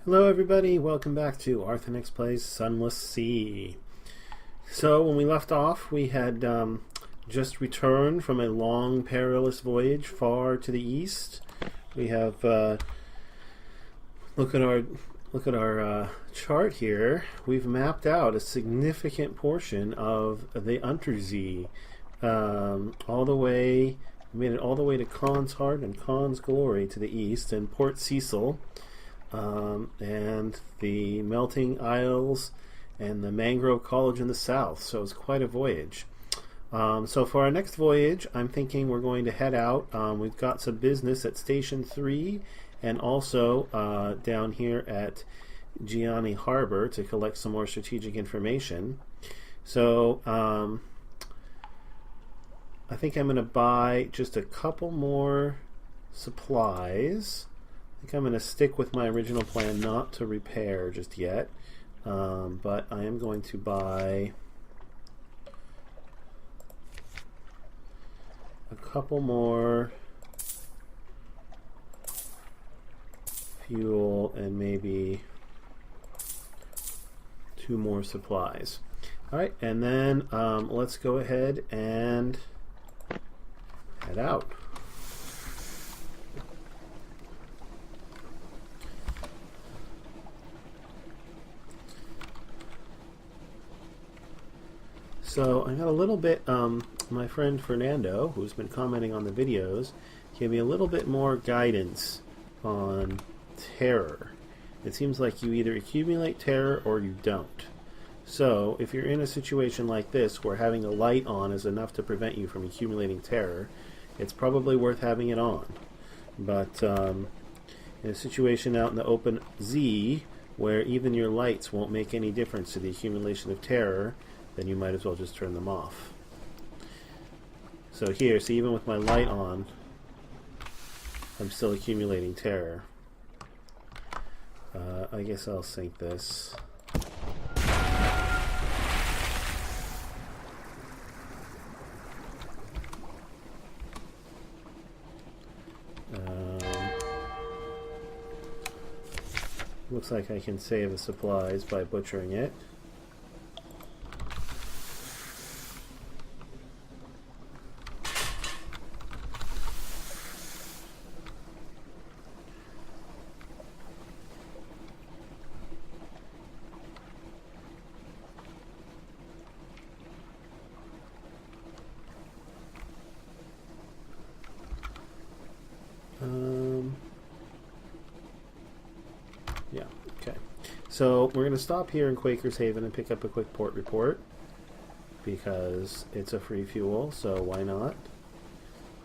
Hello everybody, welcome back to Arthenex Plays Sunless Sea. So when we left off, we had just returned from a long perilous voyage far to the east. We have look at our chart here. We've mapped out a significant portion of the Untersee, all the way. Made it all the way to Khan's Heart and Khan's Glory to the east, and Port Cecil. And the melting isles and the mangrove college in the south. So it's quite a voyage. So for our next voyage, I'm thinking we're going to head out. We've got some business at Station 3 and also down here at Gianni Harbor to collect some more strategic information. So I think I'm going to buy just a couple more supplies. I think I'm going to stick with my original plan not to repair just yet, but I am going to buy a couple more fuel and maybe 2 more supplies. Alright, and then let's go ahead and head out. So I got a little bit, my friend Fernando, who's been commenting on the videos, gave me a little bit more guidance on terror. It seems like you either accumulate terror or you don't. So if you're in a situation like this where having a light on is enough to prevent you from accumulating terror, it's probably worth having it on. But in a situation out in the open Z, where even your lights won't make any difference to the accumulation of terror, then you might as well just turn them off. So here, see, even with my light on, I'm still accumulating terror. I guess I'll sink this. Looks like I can save the supplies by butchering it. Yeah, okay. So we're going to stop here in Quaker's Haven and pick up a quick port report because it's a free fuel, so why not?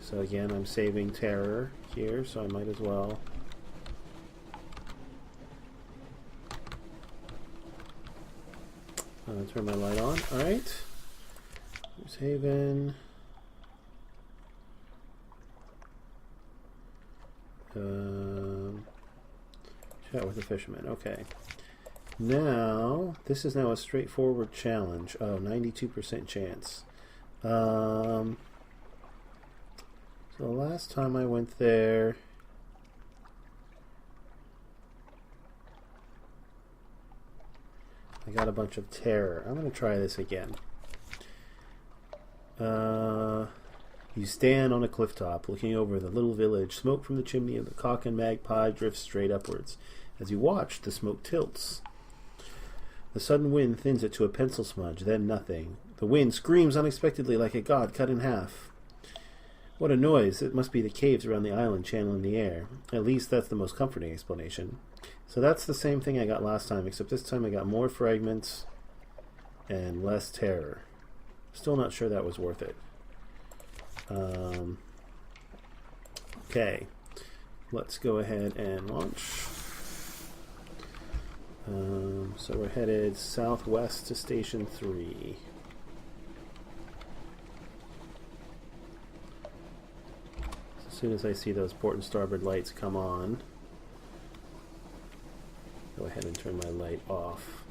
So again, I'm saving terror here, so I might as well. Turn my light on. Alright. Here's Haven. Chat with the fisherman. Okay. Now, this is now a straightforward challenge. Oh, 92% chance. So the last time I went there, I got a bunch of terror. I'm going to try this again. You stand on a cliff top, looking over the little village. Smoke from the chimney of the Cock and Magpie drifts straight upwards. As you watch, the smoke tilts. The sudden wind thins it to a pencil smudge, then nothing. The wind screams unexpectedly like a god cut in half. What a noise. It must be the caves around the island channeling the air. At least that's the most comforting explanation. So that's the same thing I got last time, except this time I got more fragments and less terror. Still not sure that was worth it. Okay, let's go ahead and launch. So we're headed southwest to Station 3. As soon as I see those port and starboard lights come on, go ahead and turn my light off.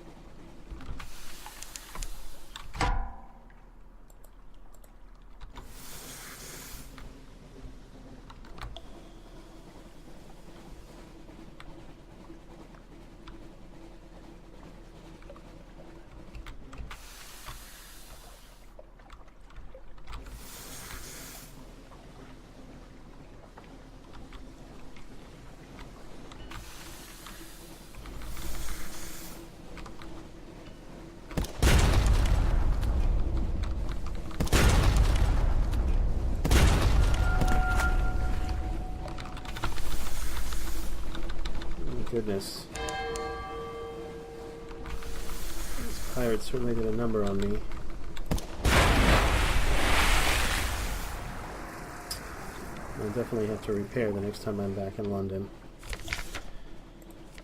goodness. These pirates certainly did a number on me. I'll definitely have to repair the next time I'm back in London.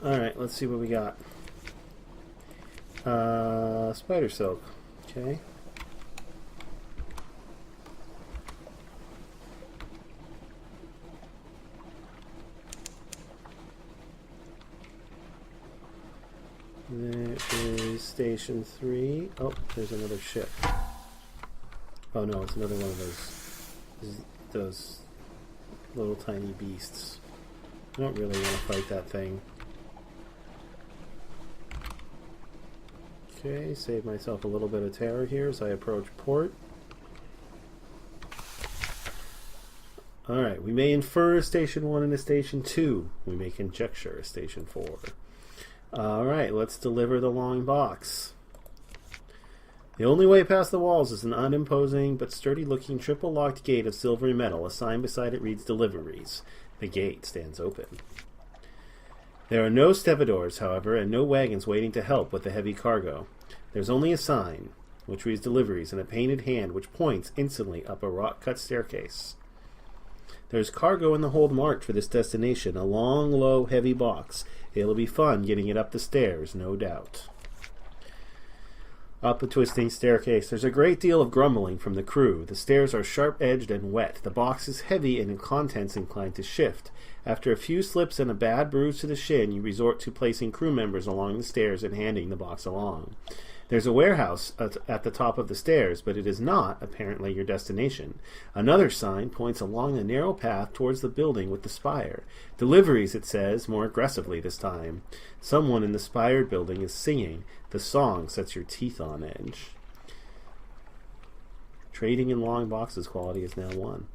Alright, let's see what we got. Spider silk. Okay. There is Station 3. Oh, there's another ship. Oh no, it's another one of those little tiny beasts. I don't really want to fight that thing. Okay, save myself a little bit of terror here as I approach port. Alright, we may infer a Station 1 and a Station 2. We may conjecture a Station 4. Alright, let's deliver the long box. The only way past the walls is an unimposing but sturdy-looking triple-locked gate of silvery metal. A sign beside it reads Deliveries. The gate stands open. There are no stevedores, however, and no wagons waiting to help with the heavy cargo. There's only a sign, which reads Deliveries, and a painted hand which points instantly up a rock-cut staircase. There's cargo in the hold marked for this destination, a long, low, heavy box. It'll be fun getting it up the stairs, no doubt. Up a twisting staircase. There's a great deal of grumbling from the crew. The stairs are sharp-edged and wet. The box is heavy and in contents inclined to shift. After a few slips and a bad bruise to the shin, you resort to placing crew members along the stairs and handing the box along. There's a warehouse at the top of the stairs, but it is not, apparently, your destination. Another sign points along a narrow path towards the building with the spire. Deliveries, it says, more aggressively this time. Someone in the spired building is singing. The song sets your teeth on edge. Trading in long boxes quality is now 1.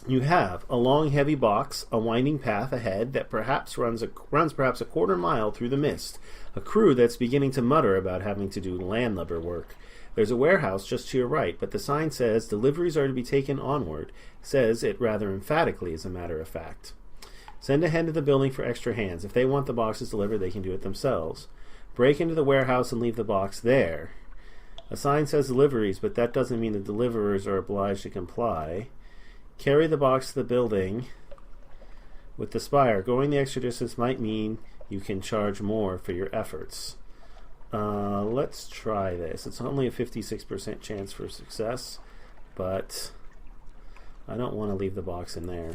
You have a long, heavy box, a winding path ahead that perhaps runs perhaps a quarter mile through the mist, a crew that's beginning to mutter about having to do landlubber work. There's a warehouse just to your right, but the sign says deliveries are to be taken onward, says it rather emphatically as a matter of fact. Send a hen to the building for extra hands. If they want the boxes delivered, they can do it themselves. Break into the warehouse and leave the box there. A sign says deliveries, but that doesn't mean the deliverers are obliged to comply. Carry the box to the building with the spire. Going the extra distance might mean you can charge more for your efforts. Let's try this. It's only a 56% chance for success, but I don't want to leave the box in there.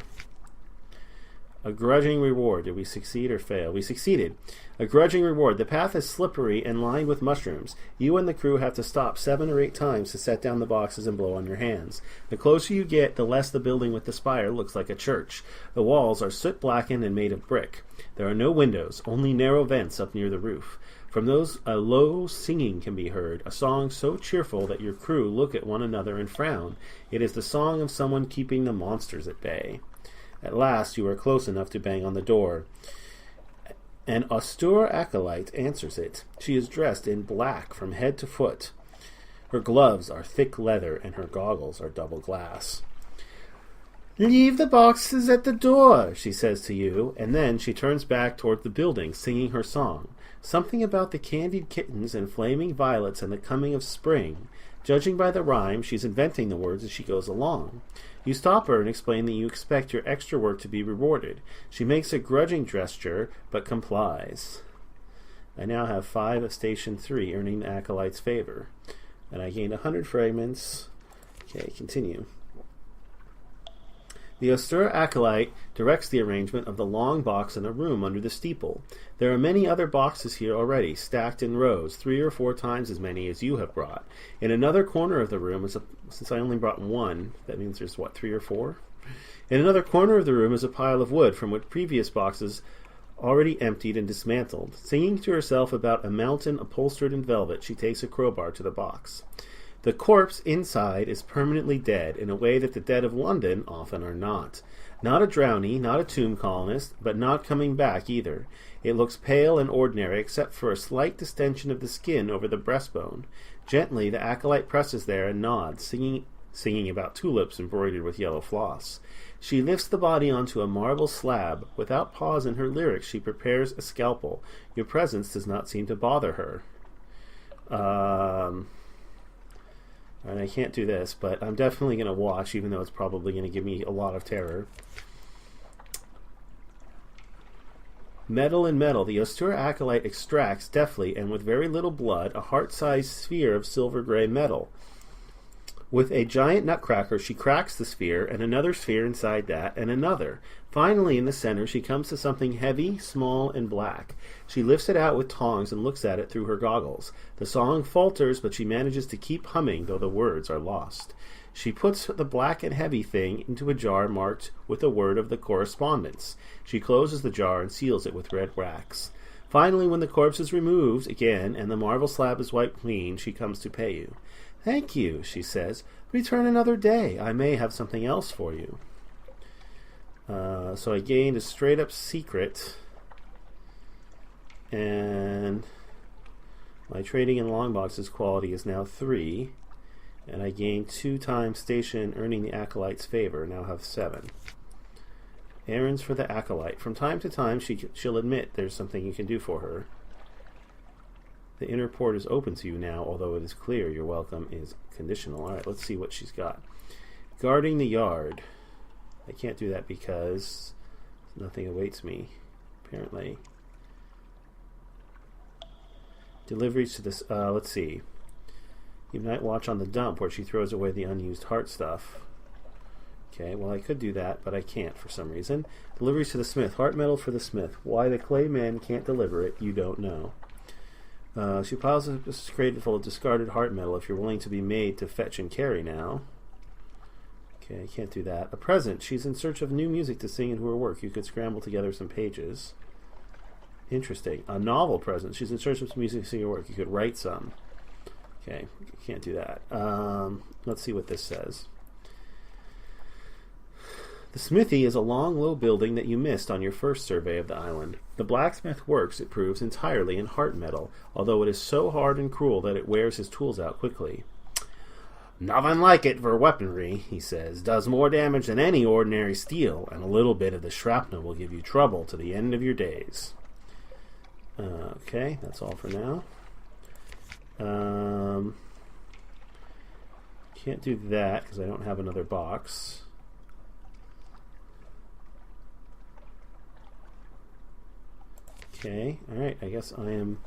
A grudging reward. Did we succeed or fail? We succeeded. A grudging reward. The path is slippery and lined with mushrooms. You and the crew have to stop 7 or 8 times to set down the boxes and blow on your hands. The closer you get, the less the building with the spire looks like a church. The walls are soot-blackened and made of brick. There are no windows, only narrow vents up near the roof. From those, a low singing can be heard, a song so cheerful that your crew look at one another and frown. It is the song of someone keeping the monsters at bay. At last you are close enough to bang on the door. An austere acolyte answers it. She is dressed in black from head to foot. Her gloves are thick leather and her goggles are double glass. "Leave the boxes at the door," she says to you, and then she turns back toward the building, singing her song. Something about the candied kittens and flaming violets and the coming of spring. Judging by the rhyme, she's inventing the words as she goes along. You stop her and explain that you expect your extra work to be rewarded. She makes a grudging gesture, but complies. I now have 5 of Station 3, earning the Acolyte's favor. And I gained 100 fragments. Okay, continue. The austere acolyte directs the arrangement of the long box in a room under the steeple. There are many other boxes here already, stacked in rows, 3 or 4 times as many as you have brought. In another corner of the room since I only brought 1, that means there's 3 or 4? In another corner of the room is a pile of wood from which previous boxes already emptied and dismantled. Singing to herself about a mountain upholstered in velvet, she takes a crowbar to the box. The corpse inside is permanently dead, in a way that the dead of London often are not. Not a drownie, not a tomb colonist, but not coming back either. It looks pale and ordinary, except for a slight distension of the skin over the breastbone. Gently, the acolyte presses there and nods, singing about tulips embroidered with yellow floss. She lifts the body onto a marble slab. Without pause in her lyrics, she prepares a scalpel. Your presence does not seem to bother her. And I can't do this, but I'm definitely going to watch, even though it's probably going to give me a lot of terror. Metal and metal. The austere acolyte extracts deftly and with very little blood a heart-sized sphere of silver-gray metal. With a giant nutcracker, she cracks the sphere, and another sphere inside that, and another. Finally, in the center, she comes to something heavy, small, and black. She lifts it out with tongs and looks at it through her goggles. The song falters, but she manages to keep humming, though the words are lost. She puts the black and heavy thing into a jar marked with a word of the correspondence. She closes the jar and seals it with red wax. Finally, when the corpse is removed again and the marble slab is wiped clean, she comes to pay you. "Thank you," she says. "Return another day. I may have something else for you." So I gained a straight-up secret, and my trading in long boxes quality is now 3, and I gained 2 times station, earning the acolyte's favor. Now have 7. Errands for the acolyte. From time to time, she'll admit there's something you can do for her. The inner port is open to you now, although it is clear your welcome is conditional. Alright, let's see what she's got. Guarding the yard. I can't do that because nothing awaits me, apparently. Deliveries to this, let's see. You might watch on the dump where she throws away the unused heart stuff. Okay, well I could do that, but I can't for some reason. Deliveries to the smith. Heart metal for the smith. Why the clay man can't deliver it, you don't know. She piles a crate full of discarded heart metal if you're willing to be made to fetch and carry now. Okay, I can't do that. A present. She's in search of new music to sing into her work. You could scramble together some pages. Interesting. A novel present. She's in search of some music to sing her work. You could write some. Okay, can't do that. Let's see what this says. The smithy is a long, low building that you missed on your first survey of the island. The blacksmith works, it proves, entirely in heart metal, although it is so hard and cruel that it wears his tools out quickly. "Nothing like it for weaponry," he says. "Does more damage than any ordinary steel, and a little bit of the shrapnel will give you trouble to the end of your days." Okay, that's all for now. Can't do that because I don't have another box. Okay, alright, I guess I am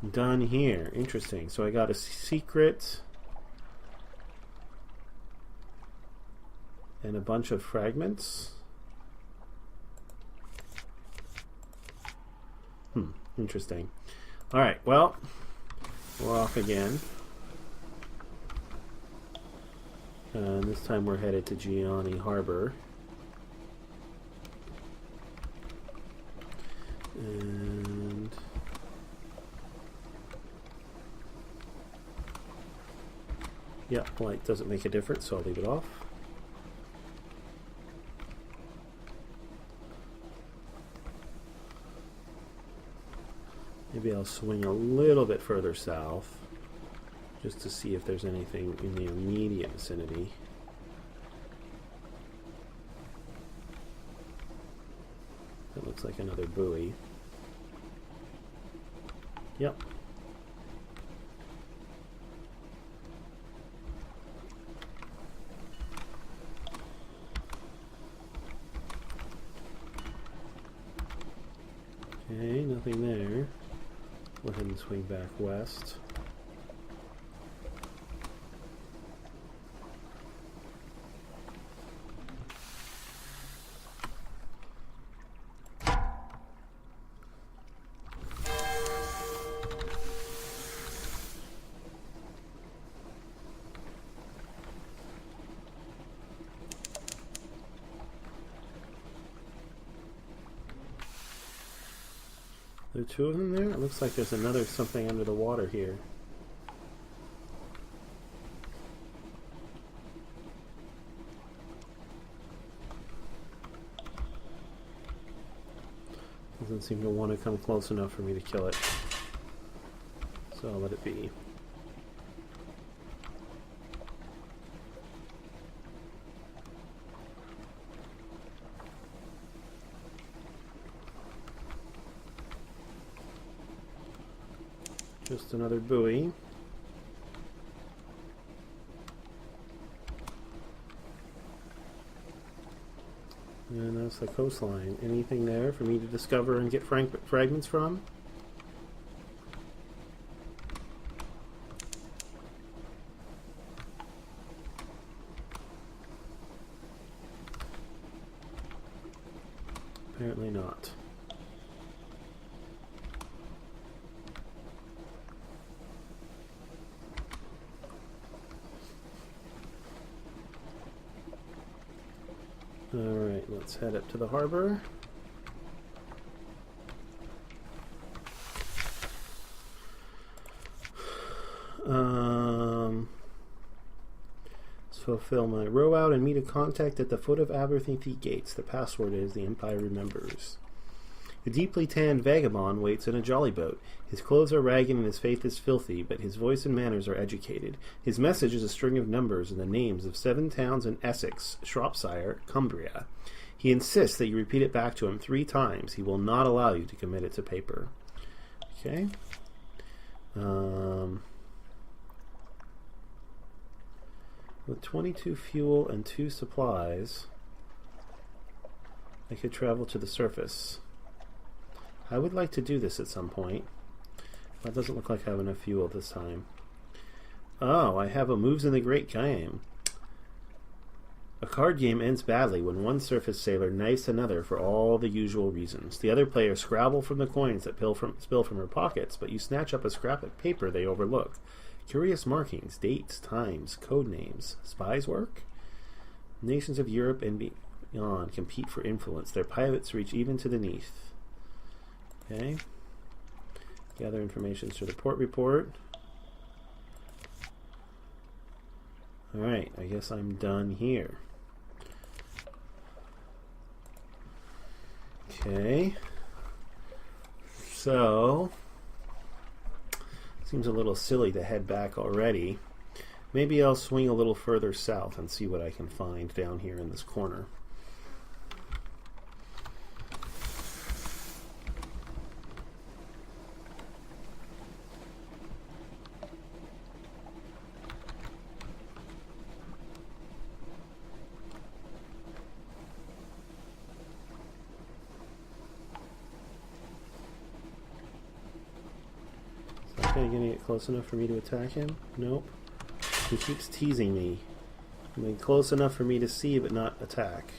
done here. Interesting. So I got a secret and a bunch of fragments. Interesting. Alright, well, we're off again. And this time we're headed to Gianni Harbor. And yeah, light doesn't make a difference, so I'll leave it off. Maybe I'll swing a little bit further south just to see if there's anything in the immediate vicinity. That looks like another buoy. Yep. Okay, nothing there. Go ahead and swing back west. There are 2 of them there? It looks like there's another something under the water here. Doesn't seem to want to come close enough for me to kill it. So I'll let it be. Just another buoy. And that's the coastline. Anything there for me to discover and get fragments from? Apparently not. Alright, let's head up to the harbor. Let's fulfill my row out and meet a contact at the foot of Arthenex gates. The password is the Empire Remembers. A deeply tanned vagabond waits in a jolly boat. His clothes are ragged and his face is filthy, but his voice and manners are educated. His message is a string of numbers and the names of 7 towns in Essex, Shropshire, Cumbria. He insists that you repeat it back to him 3 times. He will not allow you to commit it to paper. Okay. With 22 fuel and 2 supplies, I could travel to the surface. I would like to do this at some point. That doesn't look like I have enough fuel this time. Oh, I have a Moves in the Great Game. A card game ends badly when one surface sailor knifes another for all the usual reasons. The other players scrabble from the coins that spill from her pockets, but you snatch up a scrap of paper they overlook. Curious markings, dates, times, code names. Spies work? Nations of Europe and beyond compete for influence. Their pilots reach even to the Neath. Okay. Gather information through the port report. Alright, I guess I'm done here. Okay. So, seems a little silly to head back already. Maybe I'll swing a little further south and see what I can find down here in this corner. Going to get close enough for me to attack him? Nope. He keeps teasing me. I mean, close enough for me to see but not attack.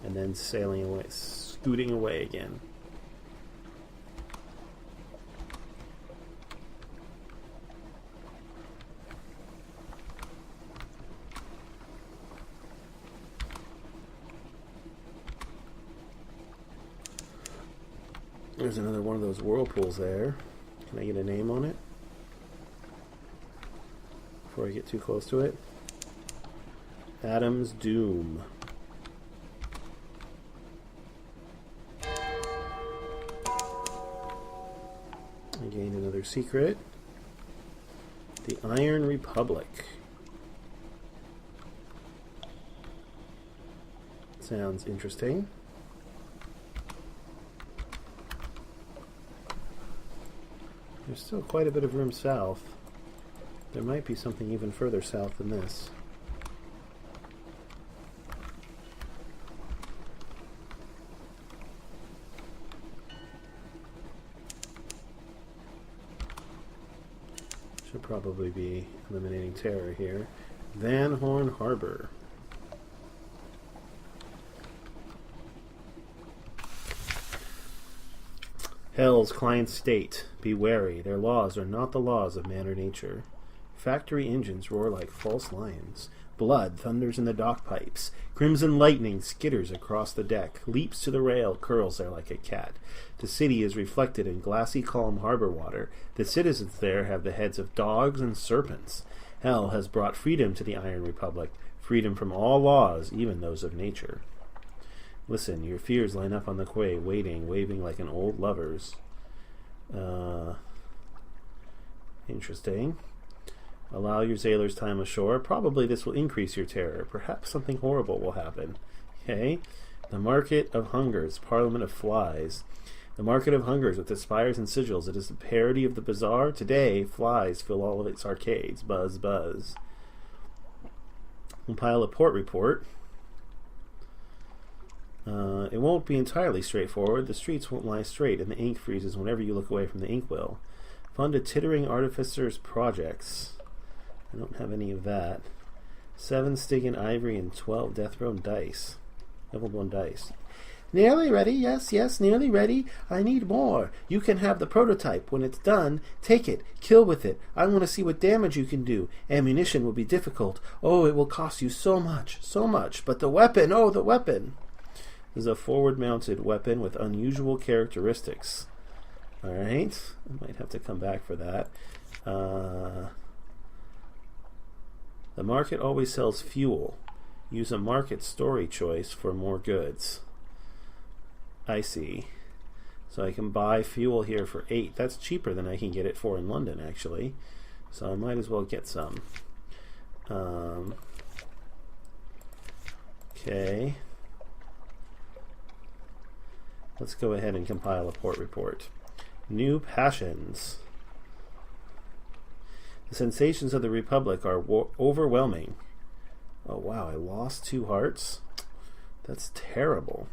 And then sailing away, scooting away again. There's another one of those whirlpools there. Can I get a name on it before I get too close to it? Adam's Doom. I gained another secret. The Iron Republic. Sounds interesting. There's still quite a bit of room south. There might be something even further south than this. Should probably be eliminating terror here. Van Horn Harbor. Hell's client state. Be wary. Their laws are not the laws of man or nature. Factory engines roar like false lions. Blood thunders in the dock pipes. Crimson lightning skitters across the deck, leaps to the rail, curls there like a cat. The city is reflected in glassy calm harbor water. The citizens there have the heads of dogs and serpents. Hell has brought freedom to the Iron Republic, freedom from all laws, even those of nature. Listen, your fears line up on the quay, waiting, waving like an old lover's. Interesting. Allow your sailors time ashore. Probably this will increase your terror. Perhaps something horrible will happen. Okay. The Market of Hungers, Parliament of Flies. The market of hungers with its spires and sigils. It is the parody of the bazaar. Today, flies fill all of its arcades. Buzz, buzz. Compile a port report. It won't be entirely straightforward. The streets won't lie straight, and the ink freezes whenever you look away from the inkwell. Fund a tittering artificer's projects. I don't have any of that. 7 Stygian ivory and 12 death row dice. Level 1 dice. Nearly ready, yes, nearly ready. I need more. You can have the prototype. When it's done, take it, kill with it. I want to see what damage you can do. Ammunition will be difficult. Oh, it will cost you so much. But the weapon, oh, the weapon. This is a forward-mounted weapon with unusual characteristics. Alright, I might have to come back for that. The market always sells fuel. Use a market story choice for more goods. I see. So I can buy fuel here for 8. That's cheaper than I can get it for in London, actually. So I might as well get some. Okay. Let's go ahead and compile a port report. New passions. The sensations of the Republic are overwhelming. Oh wow, I lost 2 hearts? That's terrible.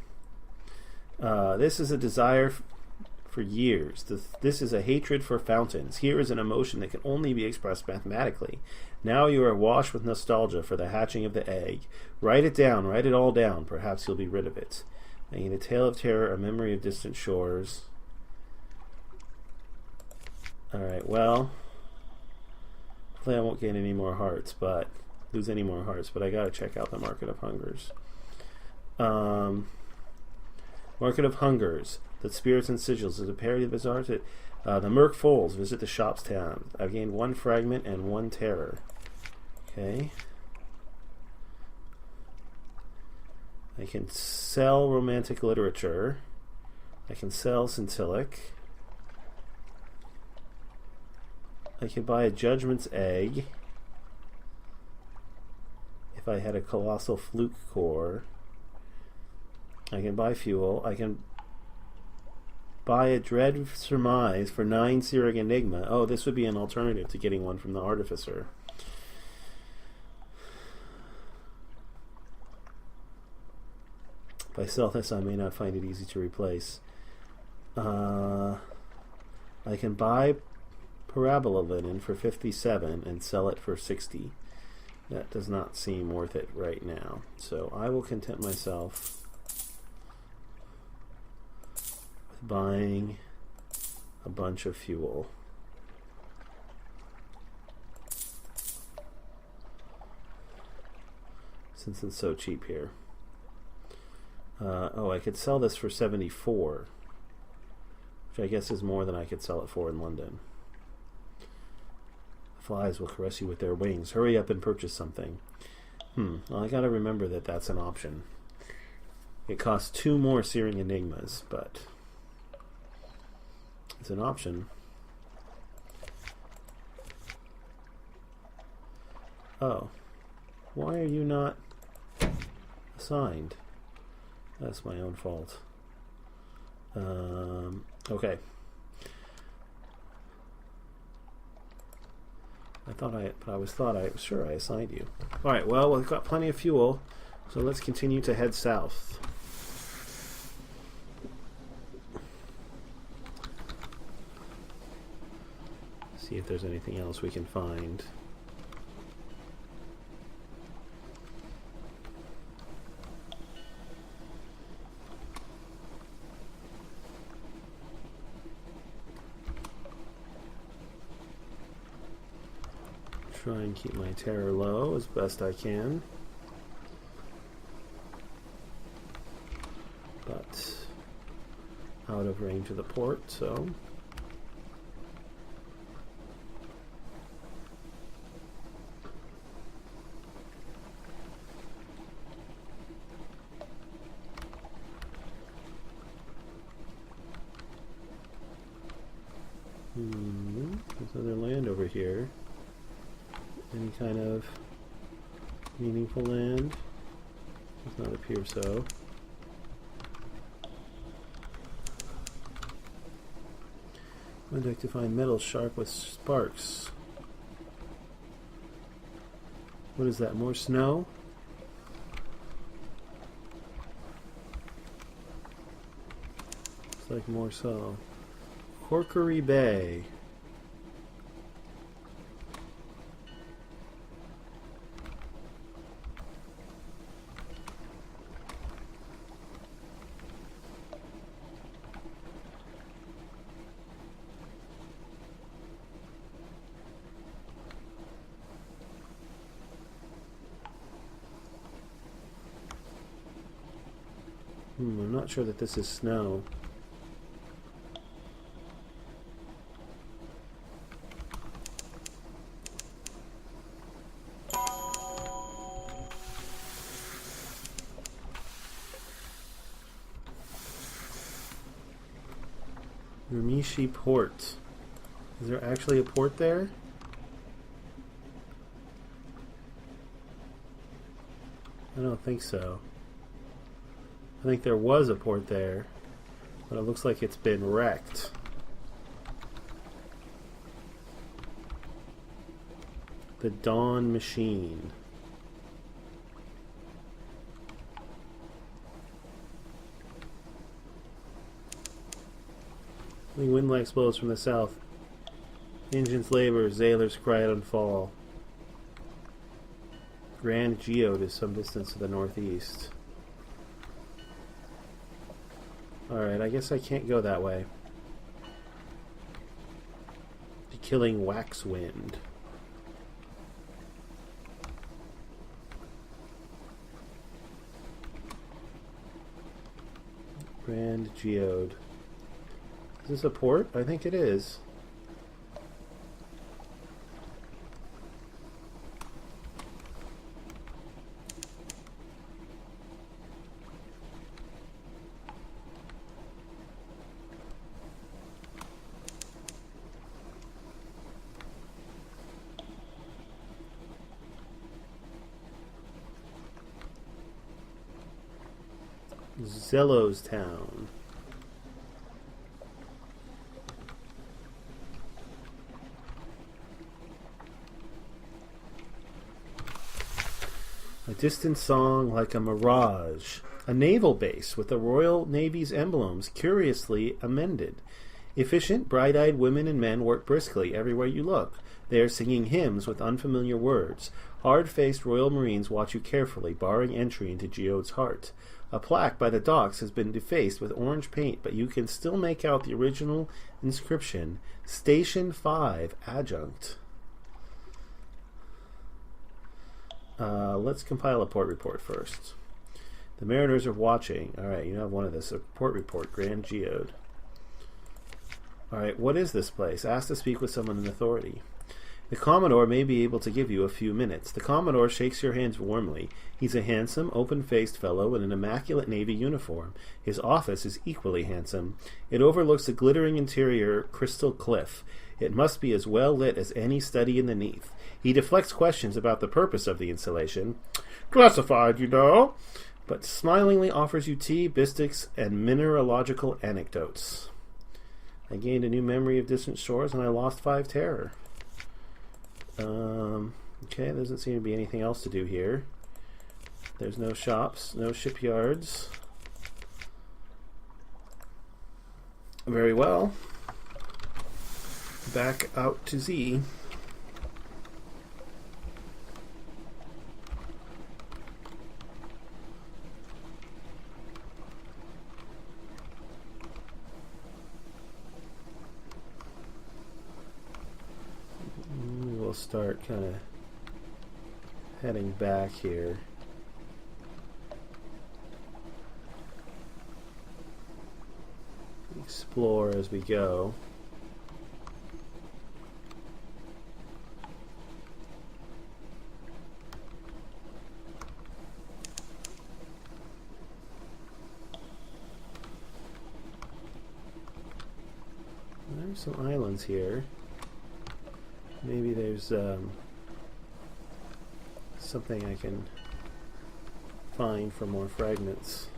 This is a desire for years. This is a hatred for fountains. Here is an emotion that can only be expressed mathematically. Now you are awash with nostalgia for the hatching of the egg. Write it down, write it all down. Perhaps you'll be rid of it. I need a tale of terror, a memory of distant shores. Alright, well, hopefully I won't gain any more hearts, but lose any more hearts, but I gotta check out the Market of Hungers. Market of Hungers, the Spirits and Sigils is a parody of the bazaar. The Merc Foals, visit the shops town. I've gained 1 fragment and 1 terror. Okay. I can sell romantic literature. I can sell Scintilic. I can buy a Judgment's Egg. If I had a Colossal Fluke Core. I can buy fuel. I can buy a Dread Surmise for 9 Searing Enigma. Oh, this would be an alternative to getting one from the Artificer. If I sell this, I may not find it easy to replace. I can buy Parabola Linen for 57 and sell it for 60. That does not seem worth it right now. So I will content myself with buying a bunch of fuel. Since it's so cheap here. Oh, I could sell this for 74, which I guess is more than I could sell it for in London. Flies will caress you with their wings. Hurry up and purchase something. Well, I gotta remember that that's an option. It costs 2 more Searing Enigmas, but it's an option. Oh. Why are you not assigned? That's my own fault. Okay. I was sure I assigned you. All right. Well, we've got plenty of fuel, so let's continue to head south. See if there's anything else we can find. Try and keep my terror low as best I can. But out of range of the port, so there's other land over here. Any kind of meaningful land? Does not appear so. Contact to find metal sharp with sparks. What is that? More snow? It's like more so. Corkery Bay. I'm not sure that this is snow. Urmishi Port. Is there actually a port there? I don't think so. I think there was a port there, but it looks like it's been wrecked. The Dawn Machine. The wind like blows from the south. Engines labor, sailors cry out and fall. Grand Geode is some distance to the northeast. Alright, I guess I can't go that way. The Killing Waxwind. Grand Geode. Is this a port? I think it is. Zello's Town. A distant song like a mirage. A naval base with the Royal Navy's emblems curiously amended. Efficient, bright-eyed women and men work briskly everywhere you look. They are singing hymns with unfamiliar words. Hard-faced Royal Marines watch you carefully, barring entry into Geode's heart. A plaque by the docks has been defaced with orange paint, but you can still make out the original inscription, Station 5, Adjunct. Let's compile a port report first. The mariners are watching. Alright, you have one of this. A port report, Grand Geode. Alright, what is this place? Ask to speak with someone in authority. The Commodore may be able to give you a few minutes. The Commodore shakes your hands warmly. He's a handsome, open-faced fellow in an immaculate Navy uniform. His office is equally handsome. It overlooks a glittering interior crystal cliff. It must be as well lit as any study in the Neath. He deflects questions about the purpose of the installation. Classified, you know. But smilingly offers you tea, biscuits, and mineralogical anecdotes. I gained a new memory of distant shores, and I lost 5 terror. Okay, there doesn't seem to be anything else to do here. There's no shops, no shipyards. Very well. Back out to Z. We'll start kind of heading back here. Explore as we go. There's some islands here. Maybe there's something I can find for more fragments.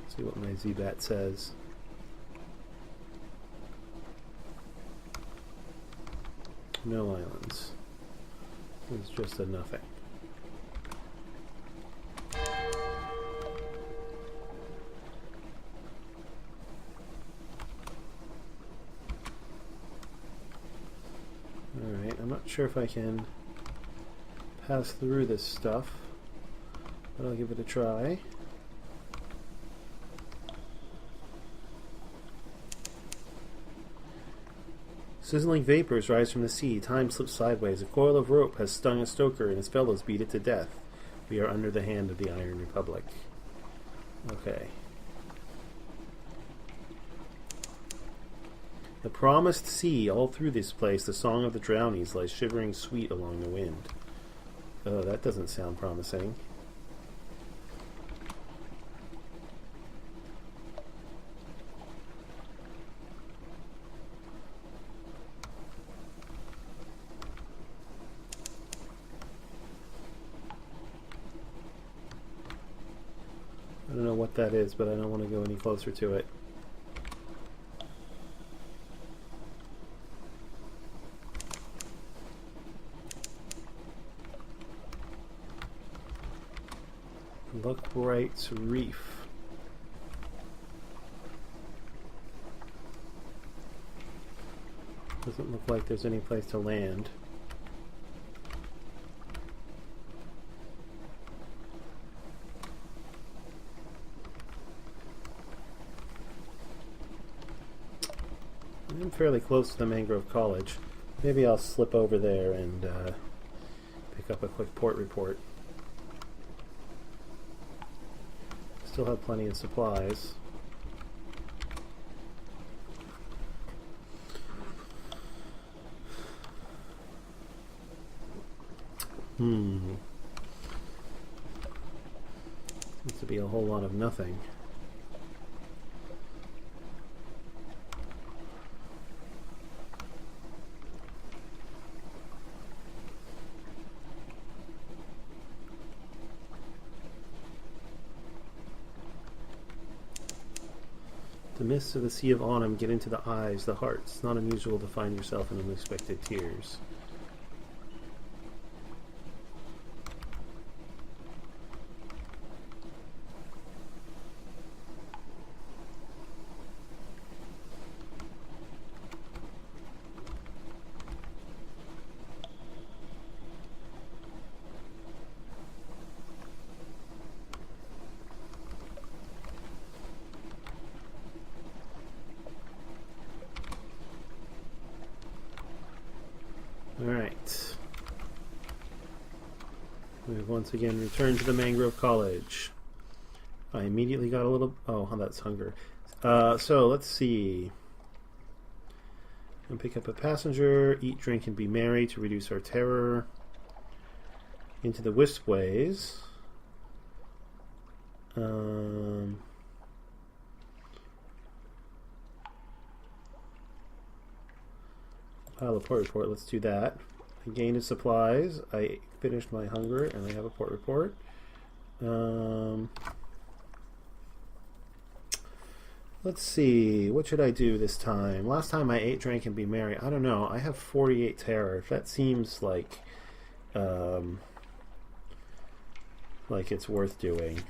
See what my Z-Bat says. No islands. It's just a nothing. Alright, I'm not sure if I can pass through this stuff, but I'll give it a try. Sizzling vapors rise from the sea. Time slips sideways. A coil of rope has stung a stoker, and his fellows beat it to death. We are under the hand of the Iron Republic. Okay. The promised sea. All through this place, the song of the drownies lies shivering sweet along the wind. Oh, that doesn't sound promising. I don't know what that is, but I don't want to go any closer to it. Luckright's Reef. Doesn't look like there's any place to land. I'm fairly close to the Mangrove College. Maybe I'll slip over there and pick up a quick port report. Still have plenty of supplies. Seems to be a whole lot of nothing. The mists of the Sea of Autumn get into the eyes, the hearts. It's not unusual to find yourself in unexpected tears. Alright. We've once again returned to the Mangrove College. I immediately got a little... Oh, that's hunger. So, let's see. And pick up a passenger, eat, drink, and be merry to reduce our terror. Into the Wispways. Pile of port report, let's do that. I gained supplies, I finished my hunger, and I have a port report. Let's see, what should I do this time? Last time I ate, drank, and be merry. I don't know, I have 48 terror. That seems like it's worth doing.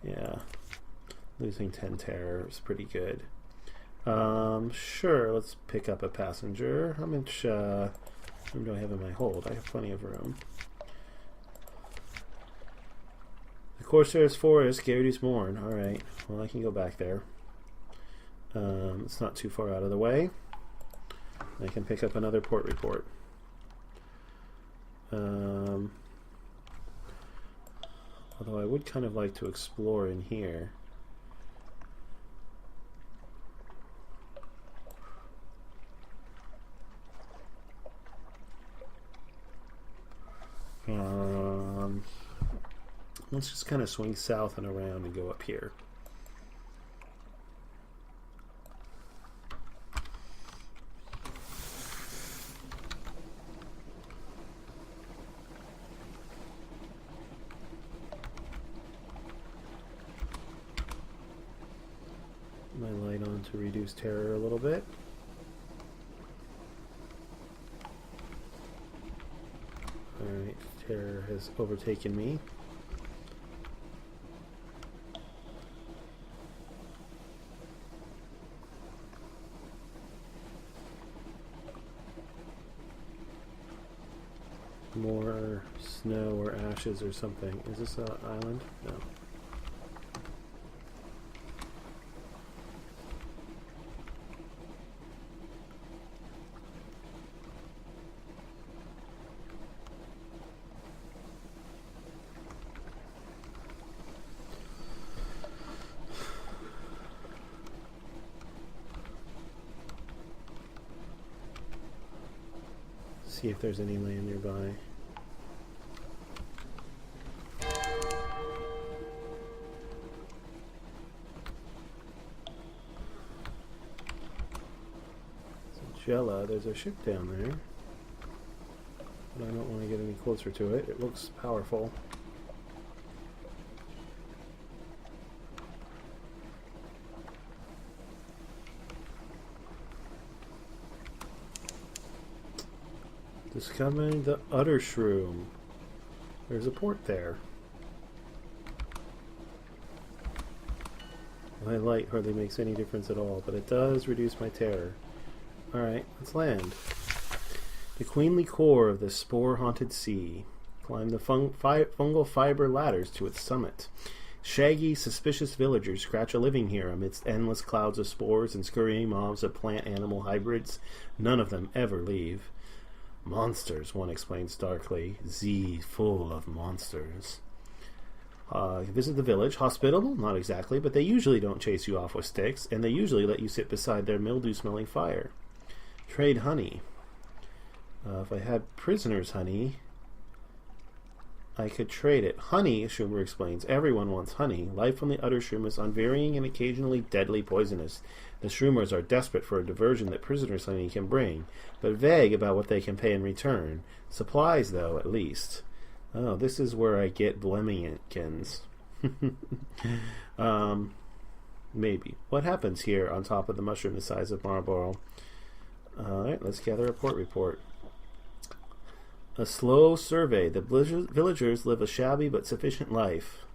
Yeah, losing 10 terror is pretty good. Sure, let's pick up a passenger. How much room do I have in my hold? I have plenty of room. The Corsair's Forest, Garrity's Morn. Alright, well I can go back there. It's not too far out of the way. I can pick up another port report. Although I would kind of like to explore in here. Let's just kind of swing south and around and go up here. My light on to reduce terror a little bit. Alright, terror has overtaken me. More snow or ashes or something. Is this an island? No. See if there's any land nearby. Jella, there's a ship down there, but I don't want to get any closer to it. It looks powerful. Discovering the Utter Shroom. There's a port there. My light hardly makes any difference at all, but it does reduce my terror. Alright, let's land. The queenly core of the spore-haunted sea. Climb the fungal fiber ladders to its summit. Shaggy, suspicious villagers scratch a living here amidst endless clouds of spores and scurrying mobs of plant-animal hybrids. None of them ever leave. Monsters, one explains darkly. Z full of monsters. Visit the village. Hospitable? Not exactly, but they usually don't chase you off with sticks, and they usually let you sit beside their mildew-smelling fire. Trade honey. If I had prisoners' honey, I could trade it. Honey, Schumer explains. Everyone wants honey. Life on the Utter Shroom is unvarying and occasionally deadly poisonous. The Shroomers are desperate for a diversion that prisoners' honey can bring, but vague about what they can pay in return. Supplies, though, at least. Oh, this is where I get Blemmingkins. Maybe. What happens here on top of the mushroom the size of Marlborough? Alright, let's gather a port report. A slow survey. The villagers live a shabby but sufficient life.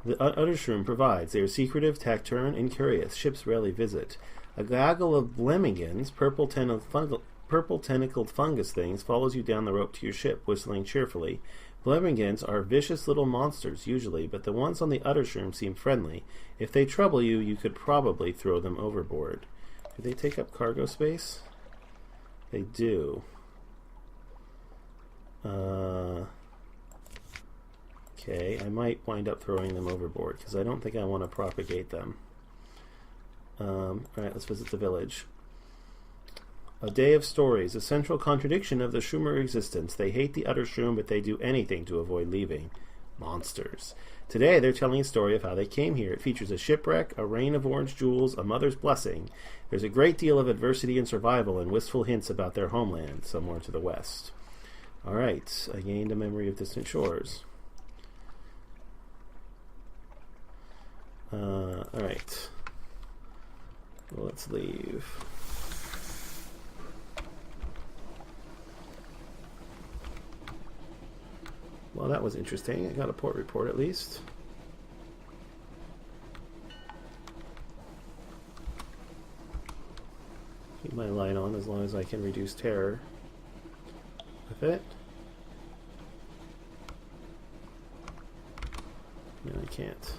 The Utter Shroom provides. They are secretive, taciturn, and curious. Ships rarely visit. A gaggle of Blemmingkins, purple tentacled fungus things, follows you down the rope to your ship, whistling cheerfully. Blemmingkins are vicious little monsters, usually, but the ones on the Utter Shroom seem friendly. If they trouble you, you could probably throw them overboard. Do they take up cargo space? They do. Okay, I might wind up throwing them overboard, because I don't think I want to propagate them. Alright, let's visit the village. A day of stories, a central contradiction of the Schumer existence. They hate the Utter Shroom, but they do anything to avoid leaving. Monsters. Today, they're telling a story of how they came here. It features a shipwreck, a rain of orange jewels, a mother's blessing. There's a great deal of adversity and survival, and wistful hints about their homeland, somewhere to the west. Alright, I gained a memory of distant shores. Alright. Let's leave. Well, that was interesting. I got a port report at least. Keep my light on as long as I can reduce terror with it. No, I can't.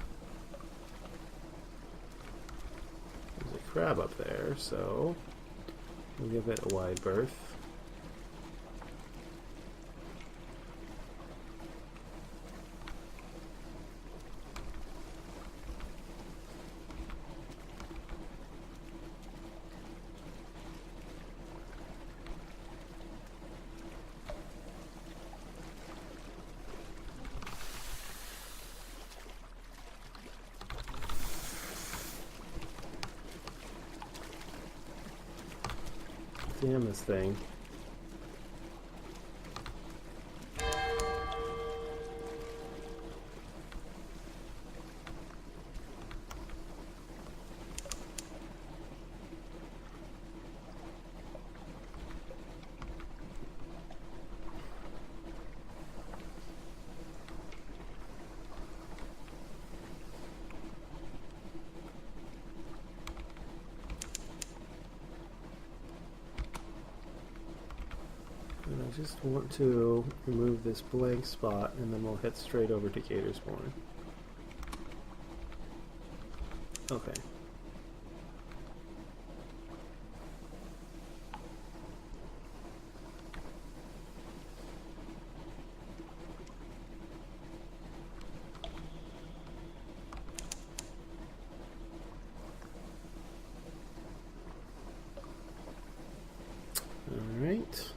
There's a crab up there, so we'll give it a wide berth. Damn this thing. I just want to remove this blank spot, and then we'll head straight over to Gatorsborn. Okay. All right.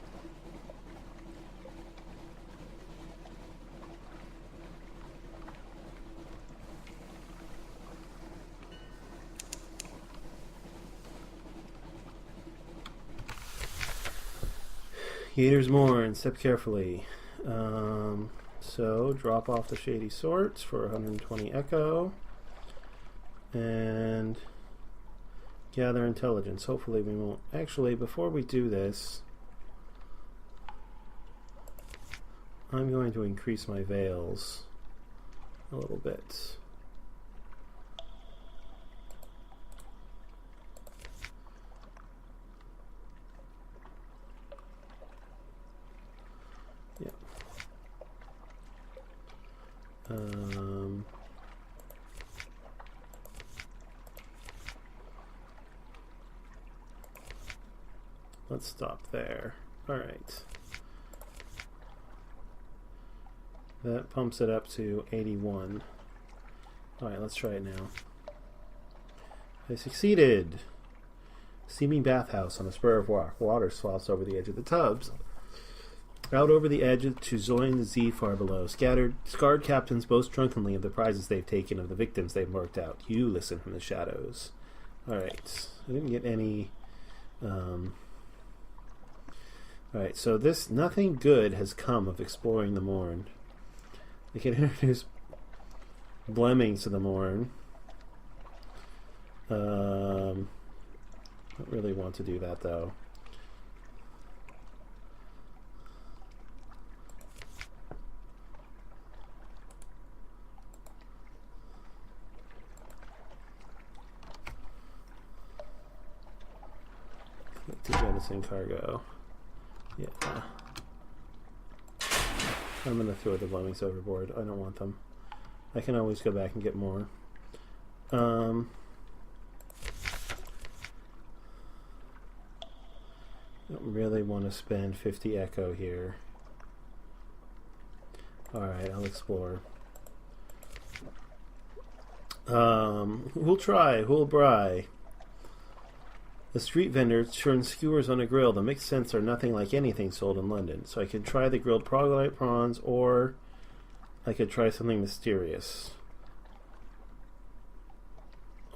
Gatorsborn, step carefully. So drop off the shady sorts for 120 echo and gather intelligence. Hopefully we won't. Actually, before we do this, I'm going to increase my veils a little bit. Yeah. Let's stop there. All right. That pumps it up to 81. All right, let's try it now. I succeeded. Steaming bathhouse on a spur of rock. Water sloughs over the edge of the tubs. Out over the edge to join the Z far below. Scarred captains boast drunkenly of the prizes they've taken, of the victims they've marked out. You listen from the shadows. Alright. I didn't get any... Alright, so this... Nothing good has come of exploring the Morn. They can introduce Blemmings to the Morn. Don't really want to do that, though. Click to jettison cargo. Yeah. I'm going to throw the Blemmings overboard. I don't want them. I can always go back and get more. Don't really want to spend 50 echo here. Alright, I'll explore. Who'll try? Who'll bry? The street vendor churns skewers on a grill. The mixed scents are nothing like anything sold in London. So I could try the grilled troglodyte prawns, or I could try something mysterious.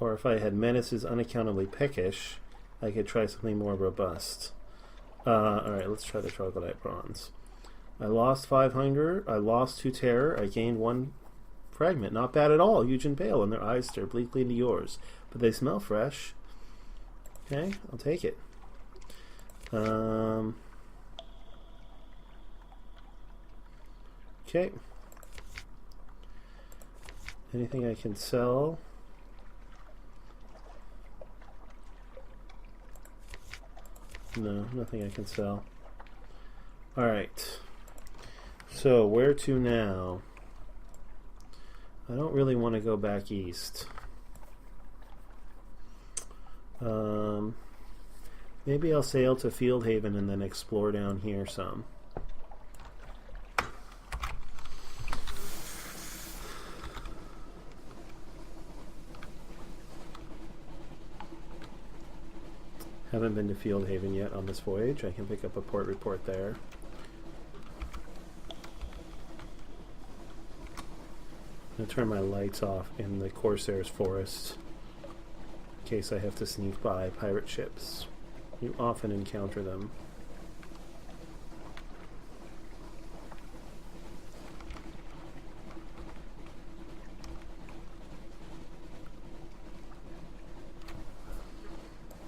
Or if I had menaces unaccountably peckish, I could try something more robust. Alright, let's try the troglodyte prawns. I lost 5 hunger, I lost 2 terror, I gained 1 fragment. Not bad at all, huge and pale, and their eyes stare bleakly into yours. But they smell fresh. Okay, I'll take it. Okay. Anything I can sell? No, nothing I can sell. Alright. So, where to now? I don't really want to go back east. Maybe I'll sail to Fieldhaven and then explore down here some. Haven't been to Fieldhaven yet on this voyage. I can pick up a port report there. I'm going to turn my lights off in the Corsair's Forest in case I have to sneak by pirate ships. You often encounter them.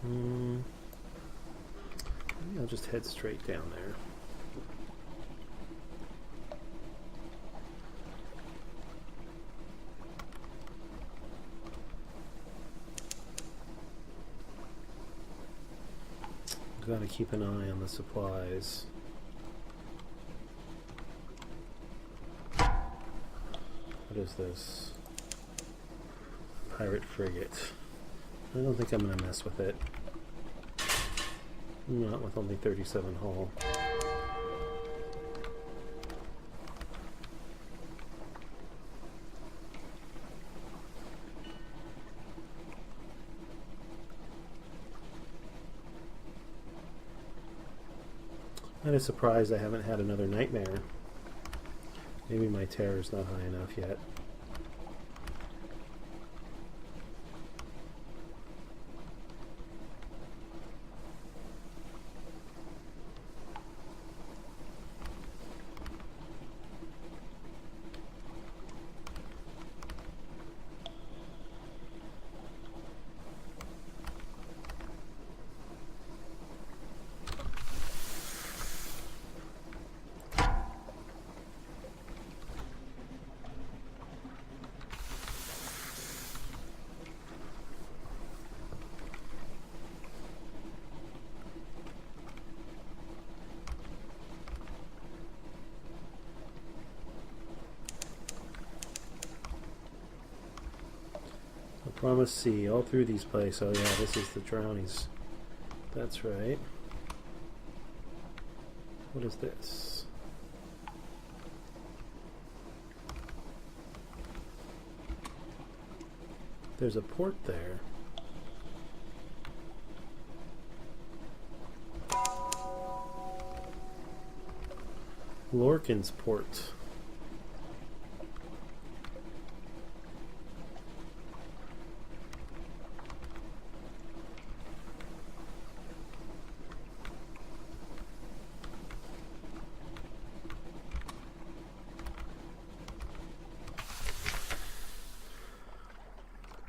Maybe I'll just head straight down there. Gotta keep an eye on the supplies. is this? Pirate frigate. I don't think I'm going to mess with it. Not with only 37 hull. I'm surprised I haven't had another nightmare. Maybe my terror's not high enough yet. Promised Sea, all through these places. Oh yeah, this is the Drownies. That's right. What is this? There's a port there. Lorcan's Port.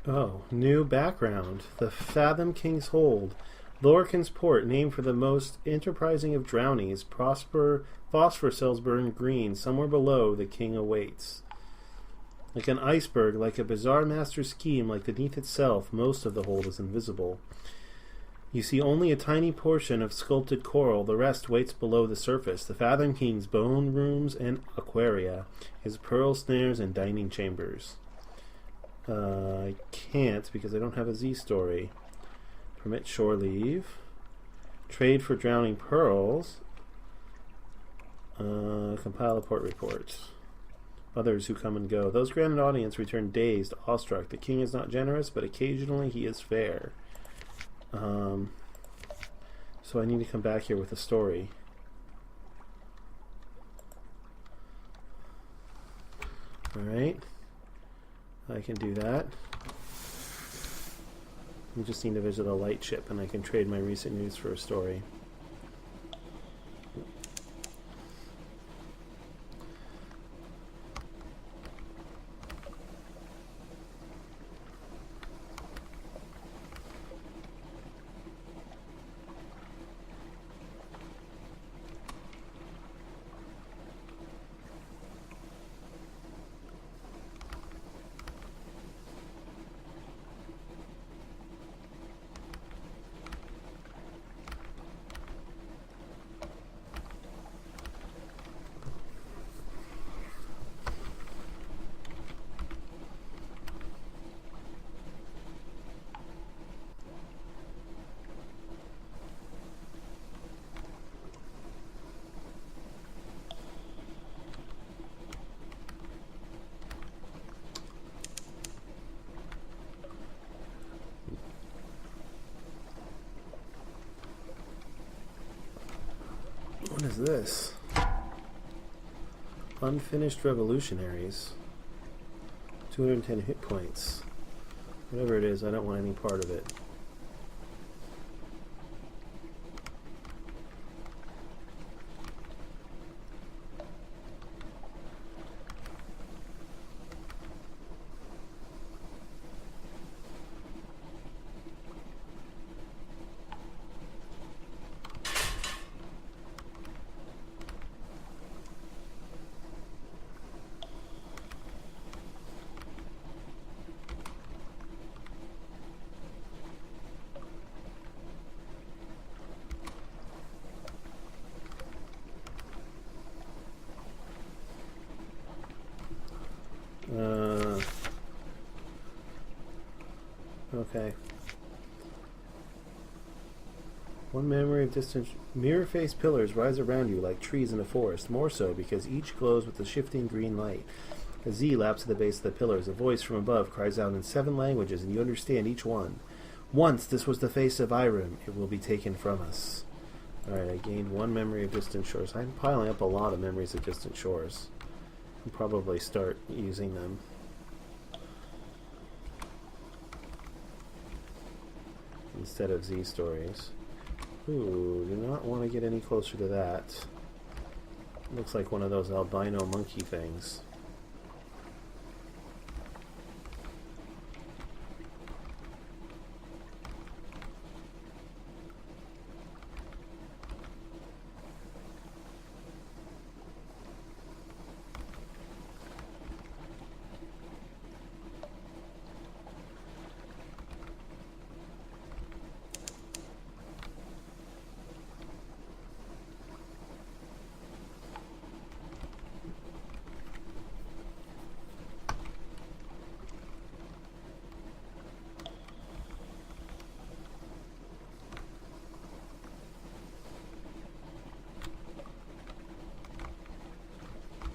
Oh, new background. The Fathom King's Hold. Lorcan's Port, named for the most enterprising of drownies. Phosphor cells burn green. Somewhere below, the king awaits. Like an iceberg, like a bizarre master scheme, like the Neath itself, most of the hold is invisible. You see only a tiny portion of sculpted coral. The rest waits below the surface. The Fathom King's bone rooms and aquaria. His pearl snares and dining chambers. I can't because I don't have a Z story. Permit shore leave. Trade for drowning pearls. Compile a port report. Others who come and go. Those granted audience return dazed, awestruck. The king is not generous, but occasionally he is fair. So I need to come back here with a story. Alright. I can do that. We just need to visit a lightship and I can trade my recent news for a story. What is this? Unfinished Revolutionaries. 210 hit points. Whatever it is, I don't want any part of it. Okay. One memory of distant mirror-faced pillars rise around you like trees in a forest, more so because each glows with a shifting green light. A Z laps at the base of the pillars. A voice from above cries out in 7 languages, and you understand each one. Once this was the face of Irem, it will be taken from us. Alright, I gained 1 memory of distant shores. I'm piling up a lot of memories of distant shores. I'll probably start using them. Instead of Z stories. Ooh, do not want to get any closer to that. Looks like one of those albino monkey things.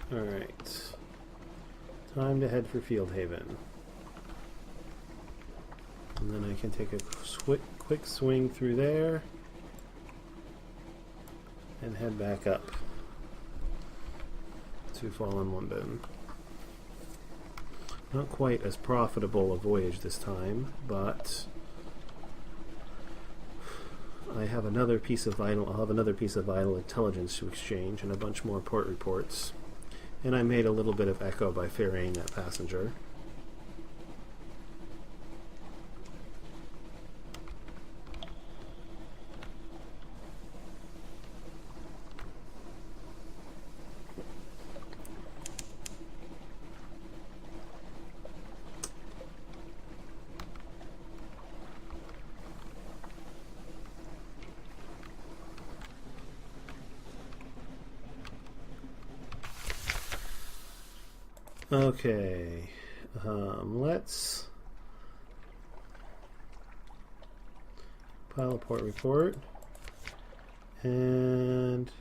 Alright. Time to head for Field Haven. And then I can take a quick swing through there and head back up to Fallen London. Not quite as profitable a voyage this time, but I have another piece of vital. I'll have another piece of vital intelligence to exchange and a bunch more port reports. And I made a little bit of echo by ferrying that passenger. Okay, let's pile a port report, and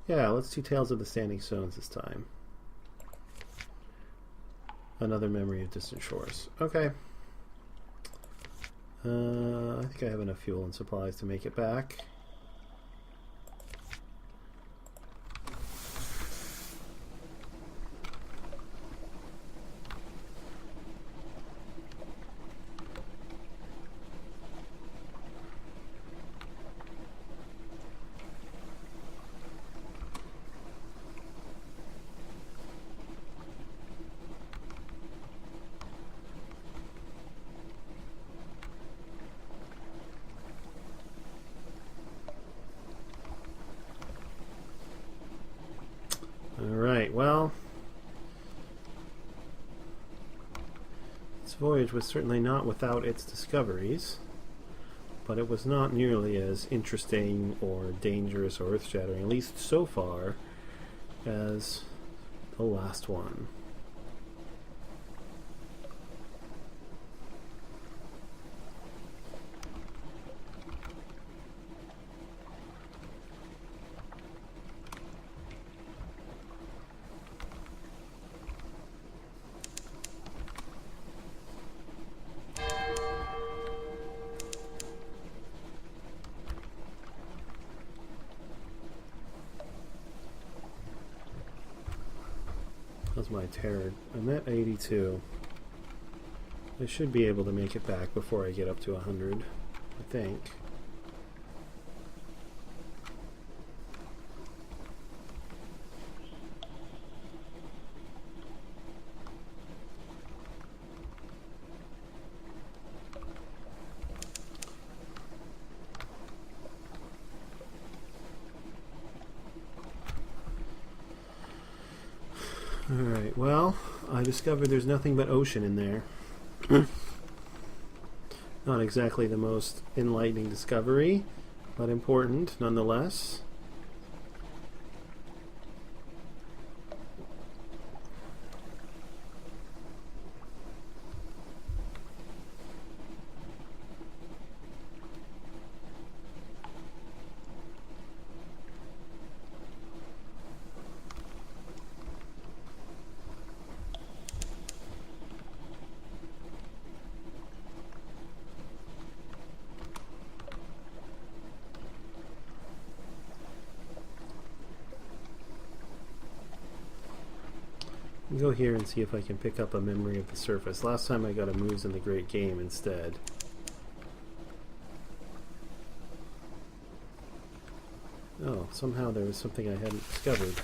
yeah, let's do Tales of the Standing Stones this time. Another memory of distant shores. Okay. I think I have enough fuel and supplies to make it back. Alright, well, this voyage was certainly not without its discoveries, but it was not nearly as interesting or dangerous or earth-shattering, at least so far, as the last one. How's my terror? I'm at 82. I should be able to make it back before I get up to 100, I think. Alright, well, I discovered there's nothing but ocean in there. Not exactly the most enlightening discovery, but important nonetheless. go here and see if I can pick up a memory of the surface. Last time I got a moves in the Great Game instead. Oh, somehow there was something I hadn't discovered.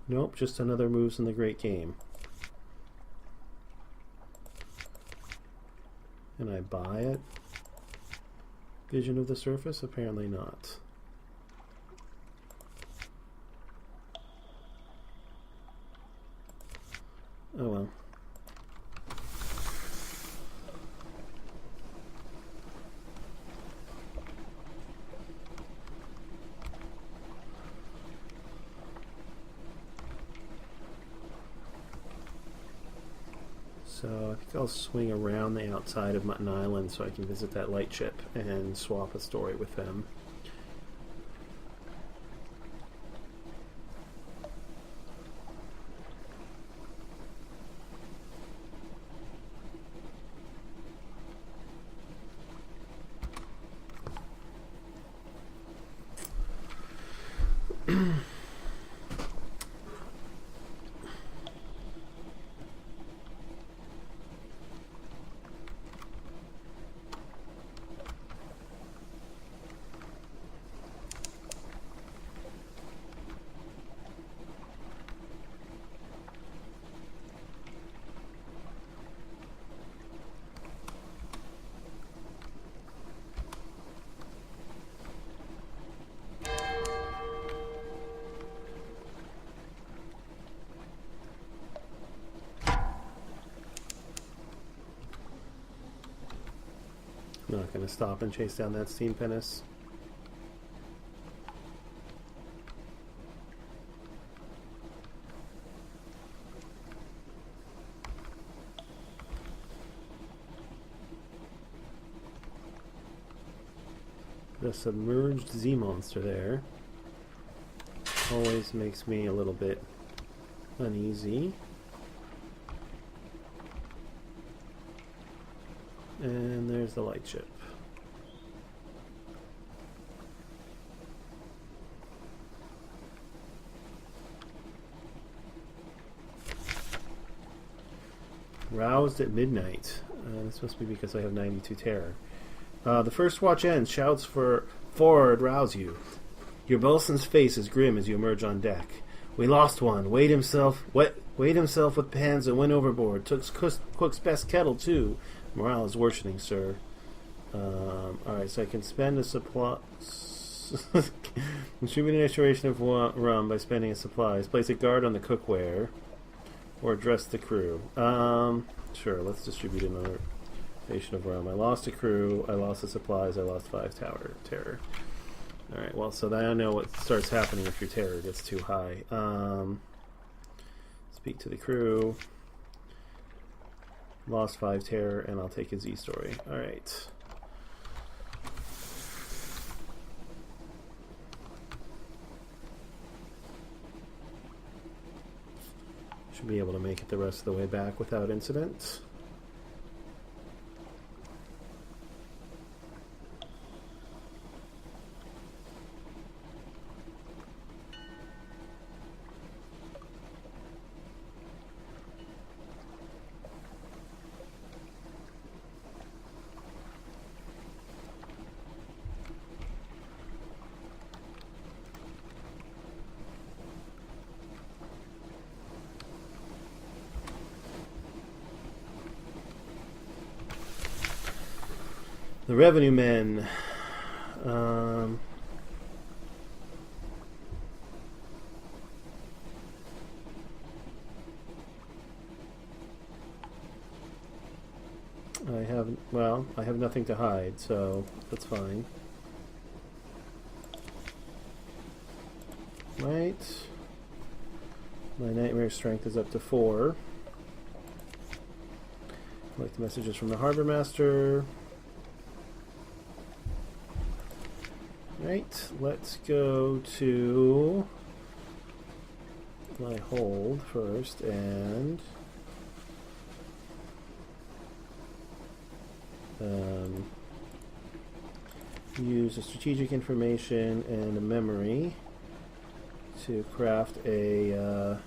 Nope, just another moves in the Great Game. Can I buy it? Vision of the surface? Apparently not. Oh well. So I think I'll swing around the outside of Mutton Island so I can visit that lightship and swap a story with them. I'm not going to stop and chase down that steam pinnace. The submerged Z monster there always makes me a little bit uneasy. And there's the lightship. Roused at midnight. This must be because I have 92 terror. The first watch ends. Shouts for forward rouse you. Your boatswain's face is grim as you emerge on deck. We lost one. Weighed himself with pans and went overboard. Took cook's best kettle too. Morale is worsening, sir. Alright, so I can spend a supply. Distribute an extra of rum by spending a supplies. Place a guard on the cookware. Or address the crew. Sure, let's distribute another ration of rum. I lost a crew. I lost the supplies. I lost 5 terror. Alright, well, so then I know what starts happening if your terror gets too high. Speak to the crew. Lost 5 terror, and I'll take a Z story. Alright. Should be able to make it the rest of the way back without incident. The revenue men. I have nothing to hide, so that's fine. Right. My nightmare strength is up to 4. Collect the messages from the harbor master. Right, let's go to my hold first and use a strategic information and a memory to craft a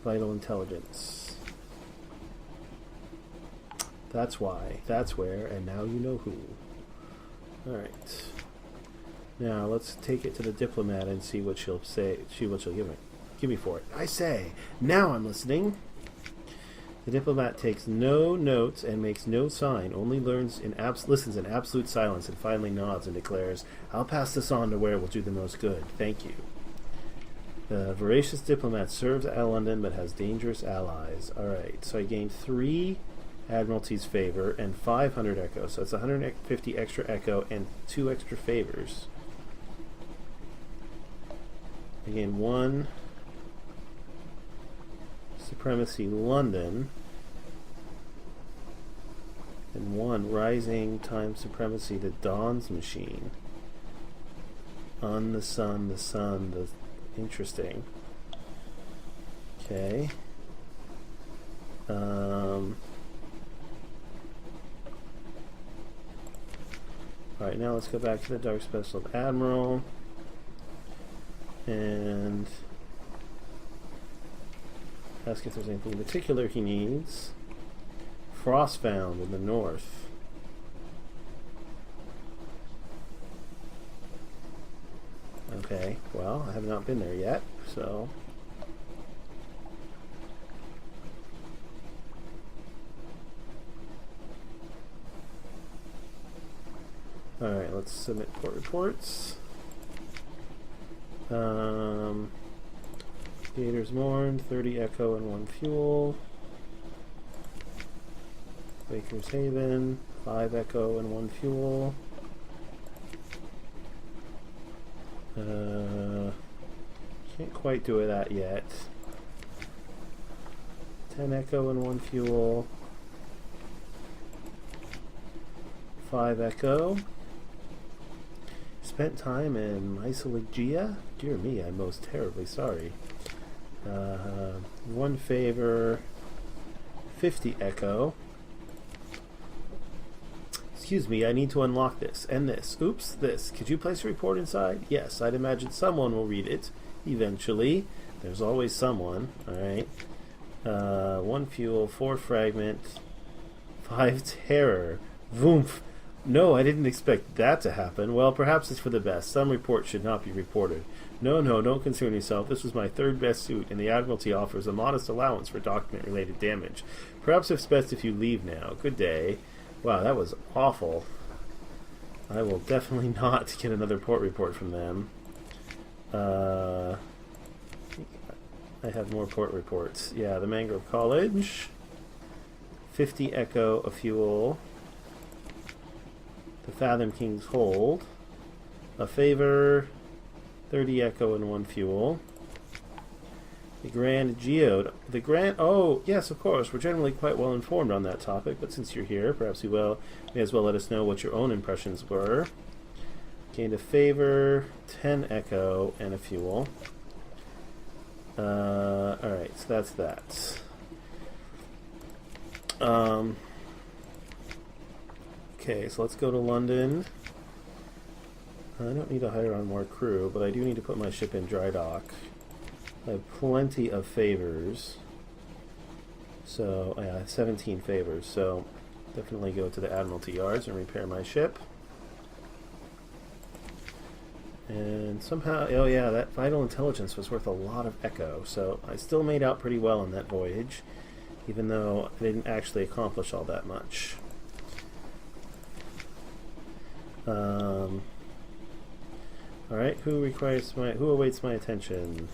vital intelligence. That's why. That's where. And now you know who. Alright. Now let's take it to the diplomat and see what she'll say. What she'll give me. Give me for it. I say. Now I'm listening. The diplomat takes no notes and makes no sign, only listens in absolute silence, and finally nods and declares, "I'll pass this on to where it will do the most good. Thank you." The voracious diplomat serves at London but has dangerous allies. Alright, so I gained 3 Admiralty's favor and 500 echo, so it's 150 extra echo and 2 extra favors. I gained 1 Supremacy London and 1 Rising Time Supremacy the Dawn's Machine. On the sun, interesting. Okay. Alright, now let's go back to the Dark Special Admiral and ask if there's anything in particular he needs. Frostbound in the north. Okay, well, I have not been there yet, so... Alright, let's submit port reports. Gator's Morn, 30 echo and 1 fuel. Baker's Haven, 5 echo and 1 fuel. Can't quite do that yet. 10 echo and 1 fuel. 5 echo. Spent time in Isoligia? Dear me, I'm most terribly sorry. 1 favor. 50 echo. Excuse me, I need to unlock this and this. Oops, this. Could you place a report inside? Yes, I'd imagine someone will read it eventually. There's always someone. Alright. 1 fuel, 4 fragment, 5 terror. Voomph. No, I didn't expect that to happen. Well, perhaps it's for the best. Some reports should not be reported. No, don't concern yourself. This was my 3rd best suit, and the Admiralty offers a modest allowance for document-related damage. Perhaps it's best if you leave now. Good day. Wow, that was awful. I will definitely not get another port report from them. I have more port reports. Yeah, the Mangrove College. 50 echo of fuel. The Fathom King's Hold. A favor. 30 echo and 1 fuel. The Grand Geode. The Grand... Oh, yes, of course. We're generally quite well informed on that topic, but since you're here, perhaps you may as well let us know what your own impressions were. Gained a favor, 10 echo, and a fuel. Alright, so that's that. Okay, so let's go to London. I don't need to hire on more crew, but I do need to put my ship in dry dock. I have plenty of favors. So, yeah, 17 favors. So, definitely go to the Admiralty Yards and repair my ship. And somehow, oh yeah, that vital intelligence was worth a lot of echo. So, I still made out pretty well on that voyage, even though I didn't actually accomplish all that much. Alright, who awaits my attention?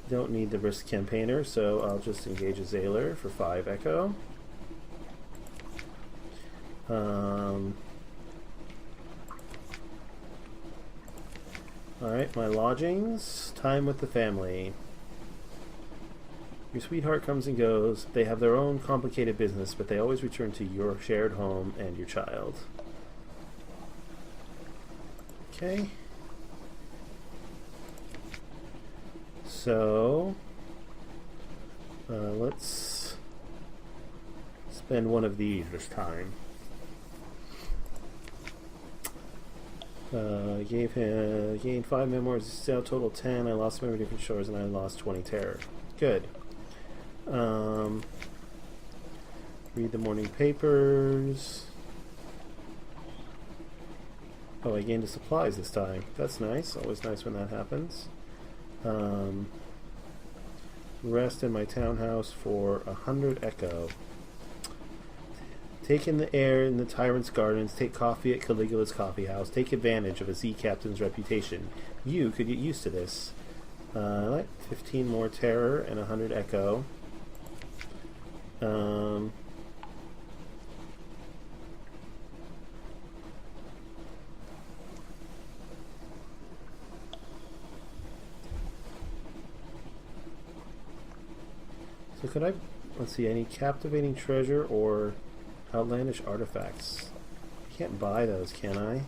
Don't need the brisk campaigner, so I'll just engage a Zailer for 5 echo. Alright, my lodgings. Time with the family. Your sweetheart comes and goes. They have their own complicated business, but they always return to your shared home and your child. Okay. So, let's spend one of these this time. Gained 5 memoirs, still total 10. I lost memory different shores, and I lost 20 terror. Good. Read the morning papers. Oh, I gained the supplies this time. That's nice. Always nice when that happens. Rest in my townhouse for 100 echo. Take in the air in the tyrant's gardens. Take coffee at Caligula's coffee house. Take advantage of a sea captain's reputation. You could get used to this. 15 more terror and 100 echo. So could I, let's see, any captivating treasure or outlandish artifacts? I can't buy those, can I?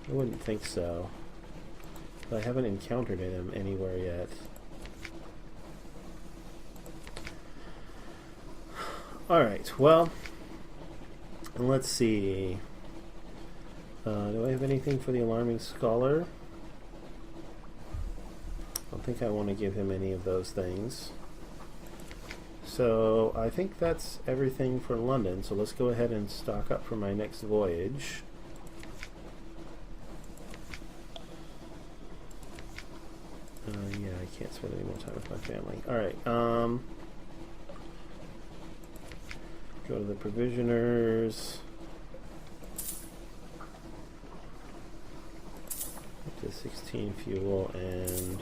I wouldn't think so. But I haven't encountered them anywhere yet. Alright, well, let's see. Do I have anything for the alarming scholar? I don't think I want to give him any of those things. So I think that's everything for London, so let's go ahead and stock up for my next voyage. Yeah, I can't spend any more time with my family. Alright, go to the provisioners. Up to 16 fuel and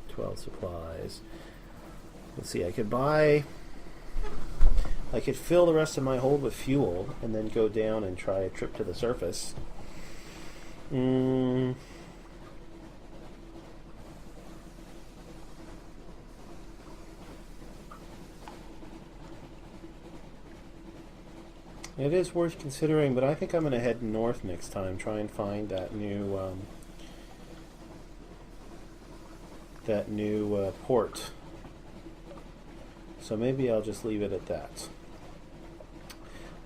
12 supplies. Let's see, I could fill the rest of my hold with fuel and then go down and try a trip to the surface. It is worth considering, but I think I'm going to head north next time, try and find that new port. So maybe I'll just leave it at that.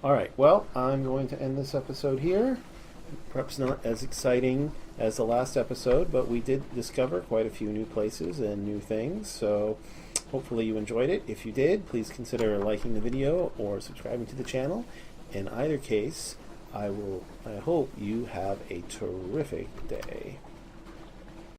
Alright, well, I'm going to end this episode here. Perhaps not as exciting as the last episode, but we did discover quite a few new places and new things, so hopefully you enjoyed it. If you did, please consider liking the video or subscribing to the channel. In either case, I hope you have a terrific day.